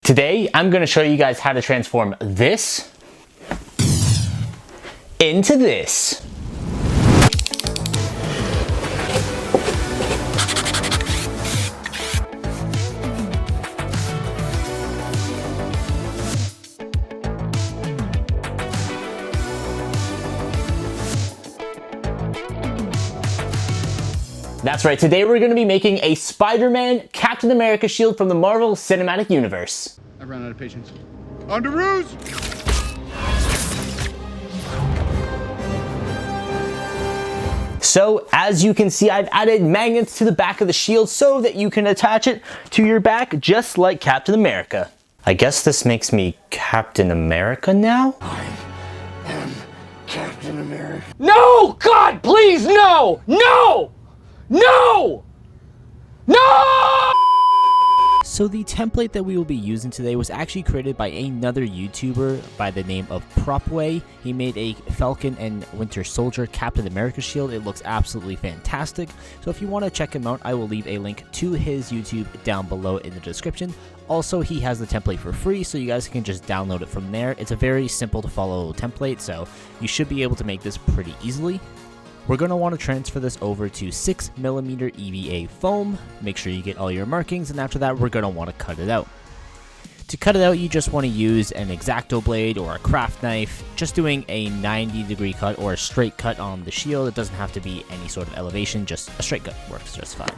Today, I'm going to show you guys how to transform this into this. That's right, today we're going to be making a Spider-Man Captain America shield from the Marvel Cinematic Universe. I've run out of patience. Underoos! So, as you can see, I've added magnets to the back of the shield so that you can attach it to your back just like Captain America. I guess this makes me Captain America now? I am Captain America. No! God, please, no! No! No! No! So the template that we will be using today was actually created by another YouTuber by the name of Propway. He made a Falcon and Winter Soldier Captain America shield. It looks absolutely fantastic. So if you want to check him out, I will leave a link to his YouTube down below in the description. Also, he has the template for free, so you guys can just download it from there. It's a very simple to follow template, so you should be able to make this pretty easily. We're going to want to transfer this over to 6mm EVA foam. Make sure you get all your markings, and after that, we're going to want to cut it out. To cut it out, you just want to use an X-Acto blade or a craft knife. Just doing a 90-degree cut or a straight cut on the shield. It doesn't have to be any sort of elevation, just a straight cut works just fine.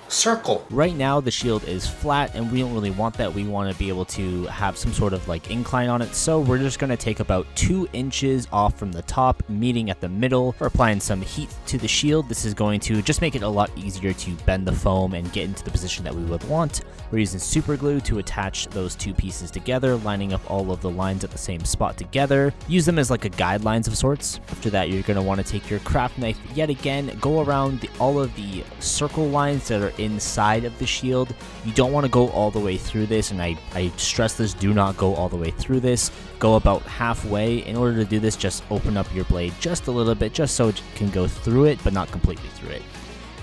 Circle. Right now the shield is flat and we don't really want that. We want to be able to have some sort of like incline on it, so we're just going to take about 2 inches off from the top, meeting at the middle. We're applying some heat to the shield. This is going to just make it a lot easier to bend the foam and get into the position that we would want. We're using super glue to attach those 2 pieces together, lining up all of the lines at the same spot together. Use them as like a guidelines of sorts. After that, you're going to want to take your craft knife yet again, go around all of the circle lines that are inside of the shield. You don't want to go all the way through this, and I stress this, do not go all the way through this. Go about halfway. In order to do this, just open up your blade just a little bit, just so it can go through it, but not completely through it.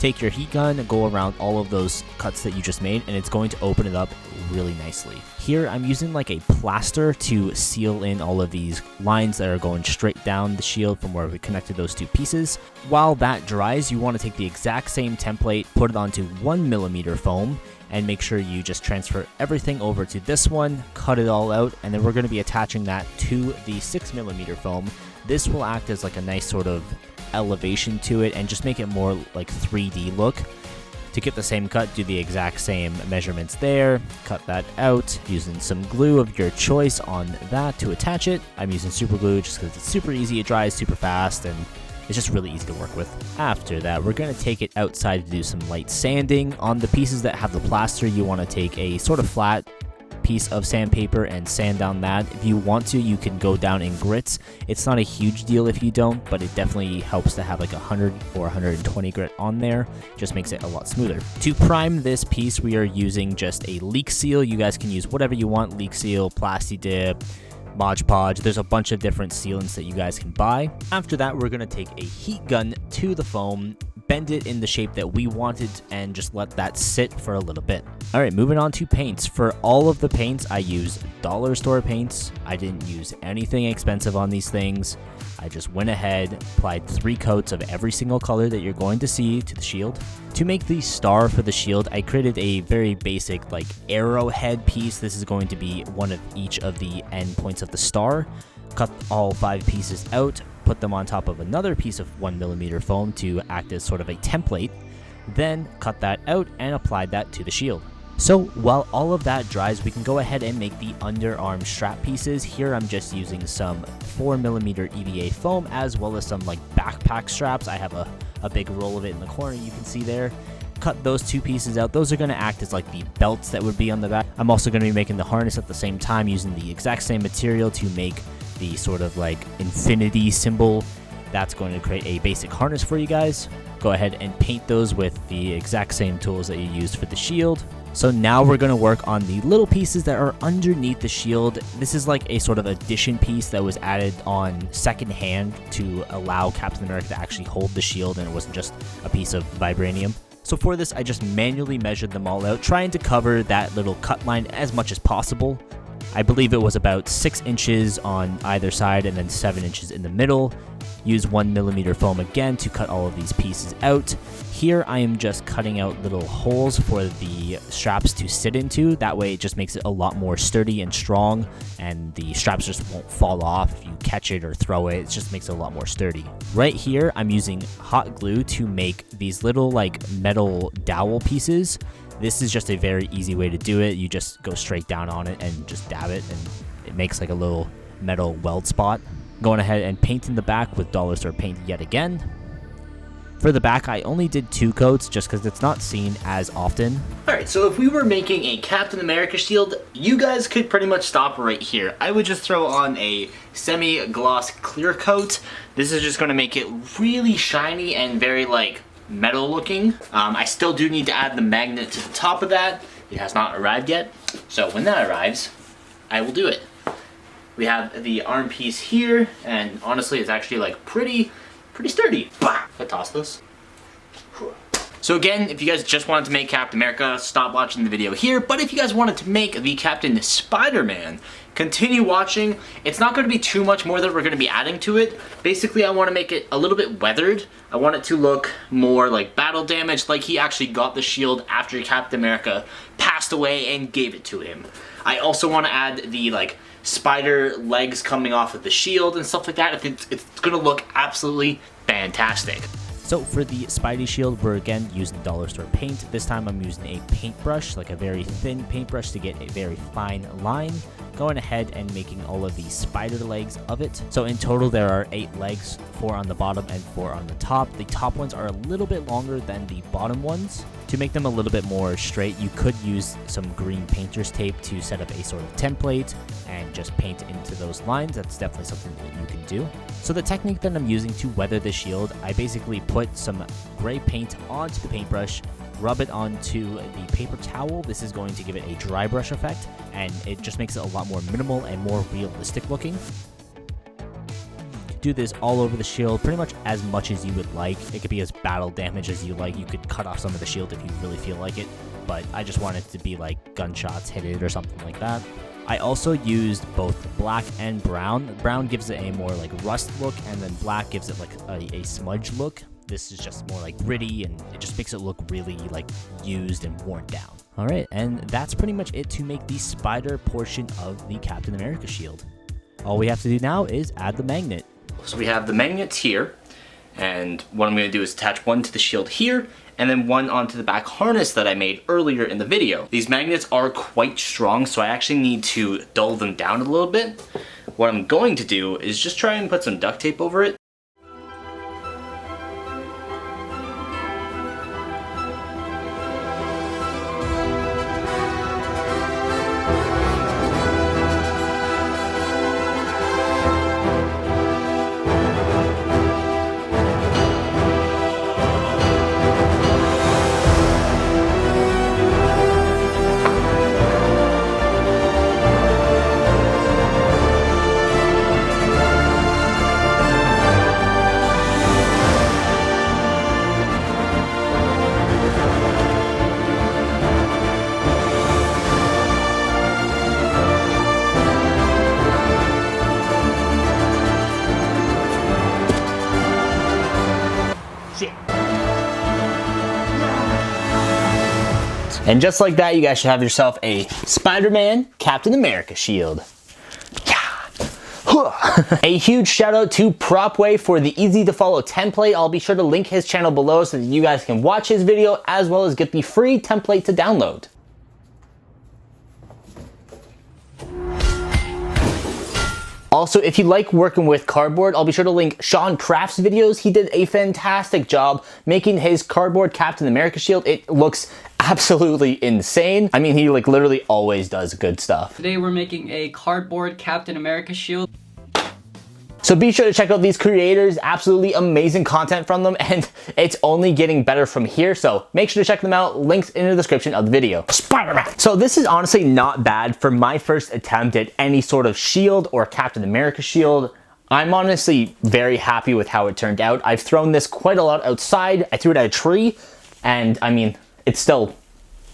Take your heat gun, go around all of those cuts that you just made, and it's going to open it up really nicely. Here, I'm using like a plaster to seal in all of these lines that are going straight down the shield from where we connected those 2 pieces. While that dries, you want to take the exact same template, put it onto 1mm foam, and make sure you just transfer everything over to this one, cut it all out, and then we're going to be attaching that to the 6mm foam. This will act as like a nice sort of elevation to it and just make it more like 3D look. To get the same cut, do the exact same measurements there, cut that out using some glue of your choice on that to attach it. I'm using super glue just because it's super easy, it dries super fast, and it's just really easy to work with. After that, we're going to take it outside to do some light sanding. On the pieces that have the plaster, you want to take a sort of flat piece of sandpaper and sand down that. If you want to, you can go down in grits. It's not a huge deal if you don't, but it definitely helps to have like 100 or 120 grit on there. Just makes it a lot smoother. To prime this piece, we are using just a leak seal. You guys can use whatever you want: leak seal, plasti dip, Mod Podge. There's a bunch of different sealants that you guys can buy. After that, we're going to take a heat gun to the foam, bend it in the shape that we wanted, and just let that sit for a little bit. Alright, moving on to paints. For all of the paints, I use dollar store paints. I didn't use anything expensive on these things. I just went ahead, applied 3 coats of every single color that you're going to see to the shield. To make the star for the shield, I created a very basic like arrowhead piece. This is going to be one of each of the end points of the star. Cut all 5 pieces out, put them on top of another piece of 1mm foam to act as sort of a template, then cut that out and applied that to the shield. So while all of that dries, we can go ahead and make the underarm strap pieces. Here I'm just using some 4mm EVA foam as well as some like backpack straps. I have a big roll of it in the corner, you can see there. Cut those 2 pieces out. Those are going to act as like the belts that would be on the back. I'm also going to be making the harness at the same time, using the exact same material to make the sort of like infinity symbol. That's going to create a basic harness for you guys. Go ahead and paint those with the exact same tools that you used for the shield. So now we're going to work on the little pieces that are underneath the shield. This is like a sort of addition piece that was added on second hand to allow Captain America to actually hold the shield, and it wasn't just a piece of vibranium. So for this, I just manually measured them all out, trying to cover that little cut line as much as possible. I believe it was about 6 inches on either side and then 7 inches in the middle. Use 1mm foam again to cut all of these pieces out. Here I am just cutting out little holes for the straps to sit into. That way it just makes it a lot more sturdy and strong, and the straps just won't fall off if you catch it or throw it. It just makes it a lot more sturdy. Right here I'm using hot glue to make these little like metal dowel pieces. This is just a very easy way to do it. You just go straight down on it and just dab it, and it makes like a little metal weld spot. Going ahead and painting the back with dollar store paint yet again. For the back, I only did 2 coats just because it's not seen as often. Alright, so if we were making a Captain America shield, you guys could pretty much stop right here. I would just throw on a semi-gloss clear coat. This is just going to make it really shiny and very like metal looking. I still do need to add the magnet to the top of that. It has not arrived yet. So when that arrives, I will do it. We have the arm piece here, and honestly it's actually like pretty sturdy. Bah! If I toss this. So again, if you guys just wanted to make Captain America, stop watching the video here. But if you guys wanted to make the Captain Spider-Man, continue watching. It's not going to be too much more that we're going to be adding to it. Basically, I want to make it a little bit weathered. I want it to look more like battle damage, like he actually got the shield after Captain America passed away and gave it to him. I also want to add the like spider legs coming off of the shield and stuff like that. It's going to look absolutely fantastic. So for the Spidey Shield, we're again using dollar store paint. This time I'm using a paintbrush, like a very thin paintbrush to get a very fine line. Going ahead and making all of the spider legs of it. So in total there are 8 legs, 4 on the bottom and 4 on the top. The top ones are a little bit longer than the bottom ones. To make them a little bit more straight, you could use some green painter's tape to set up a sort of template and just paint into those lines. That's definitely something that you can do. So the technique that I'm using to weather the shield, I basically put some gray paint onto the paintbrush, rub it onto the paper towel. This is going to give it a dry brush effect, and it just makes it a lot more minimal and more realistic looking. Do this all over the shield, pretty much as much as you would like. It could be as battle damage as you like. You could cut off some of the shield if you really feel like it, but I just want it to be like gunshots hit it or something like that. I also used both black and brown. Brown gives it a more like rust look, and then black gives it like a smudge look. This is just more like gritty, and it just makes it look really like used and worn down. Alright, and that's pretty much it to make the spider portion of the Captain America shield. All we have to do now is add the magnet. So we have the magnets here, and what I'm going to do is attach one to the shield here, and then one onto the back harness that I made earlier in the video. These magnets are quite strong, so I actually need to dull them down a little bit. What I'm going to do is just try and put some duct tape over it. And just like that, you guys should have yourself a Spider-Man Captain America shield. A huge shout out to Propway for the easy to follow template. I'll be sure to link his channel below so that you guys can watch his video as well as get the free template to download. Also, if you like working with cardboard, I'll be sure to link Sean Craft's videos. He did a fantastic job making his cardboard Captain America shield. It looks absolutely insane. I mean, he like literally always does good stuff. Today we're making a cardboard Captain America shield. So be sure to check out these creators, absolutely amazing content from them, and it's only getting better from here, so make sure to check them out, links in the description of the video. Spider-Man! So this is honestly not bad for my first attempt at any sort of shield or Captain America shield. I'm honestly very happy with how it turned out. I've thrown this quite a lot outside. I threw it at a tree, And I mean, it's still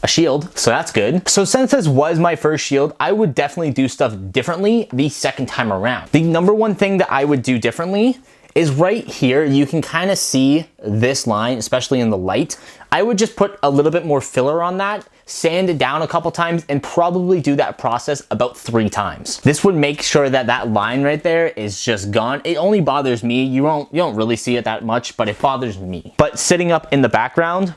a shield, so that's good. So since this was my first shield, I would definitely do stuff differently the second time around. The number one thing that I would do differently is right here. You can kind of see this line, especially in the light. I would just put a little bit more filler on that, sand it down a couple times, and probably do that process about 3 times. This would make sure that that line right there is just gone. It only bothers me. You don't really see it that much, but it bothers me. But sitting up in the background,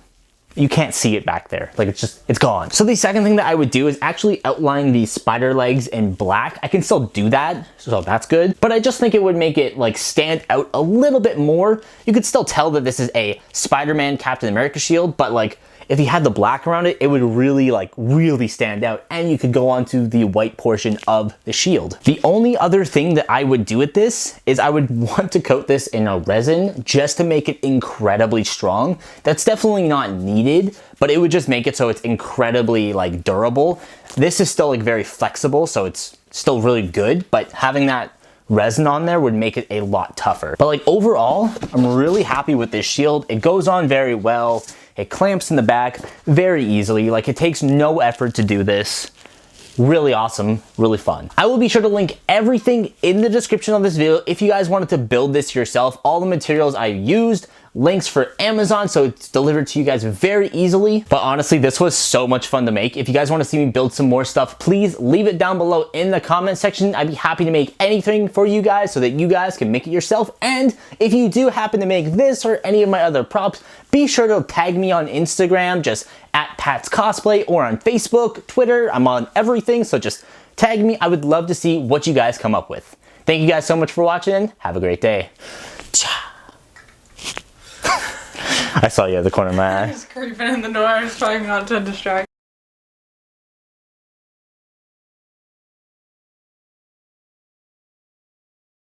you can't see it back there. Like it's gone. So the second thing that I would do is actually outline the spider legs in black. I can still do that, so that's good. But I just think it would make it like stand out a little bit more. You could still tell that this is a Spider-Man Captain America shield, but like if you had the black around it, it would really stand out, and you could go onto the white portion of the shield. The only other thing that I would do with this is I would want to coat this in a resin just to make it incredibly strong. That's definitely not needed, but it would just make it so it's incredibly like durable. This is still like very flexible, so it's still really good, but having that resin on there would make it a lot tougher. But like overall, I'm really happy with this shield. It goes on very well. It clamps in the back very easily. Like it takes no effort to do this. Really awesome, really fun. I will be sure to link everything in the description of this video if you guys wanted to build this yourself. All the materials I used, links for Amazon, so it's delivered to you guys very easily. But honestly, this was so much fun to make. If you guys want to see me build some more stuff, please leave it down below in the comment section. I'd be happy to make anything for you guys so that you guys can make it yourself. And if you do happen to make this or any of my other props, be sure to tag me on Instagram, just at Pat's Cosplay, or on Facebook, Twitter. I'm on everything, so just tag me. I would love to see what you guys come up with. Thank you guys so much for watching. Have a great day. I saw you at the corner of my eye. I was creeping in the door. I was trying not to distract.